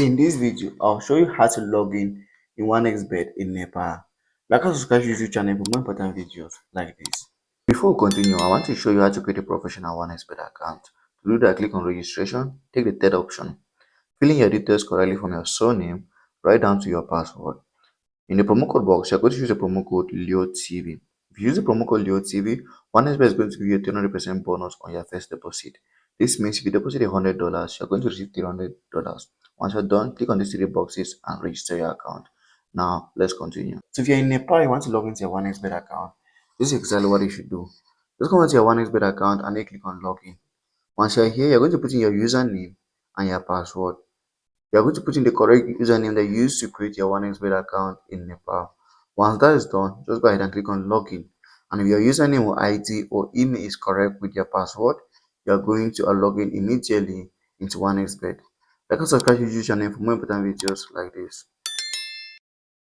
In this video, I'll show you how to log in 1xbet in Nepal. Like and subscribe to YouTube channel for more important videos like this. Before we continue, I want to show you how to create a professional 1xbet account. To do that, click on registration, take the third option. Fill in your details correctly from your surname right down to your password. In the promo code box, you're going to use the promo code LEOTV. If you use the promo code LEOTV, 1xbet is going to give you a 300% bonus on your first deposit. This means if you deposit $100, you're going to receive $300. Once you're done, click on these three boxes and register your account. Now, let's continue. So if you're in Nepal, you want to log into your 1xbet account, this is exactly what you should do. Just go into your 1xbet account and then click on login. Once you're here, you're going to put in your username and your password. You are going to put in the correct username that you used to create your 1xbet account in Nepal. Once that is done, just go ahead and click on login. And if your username or ID or email is correct with your password, you are going to log in immediately into 1xbet. Like and subscribe to YouTube channel for more important videos like this.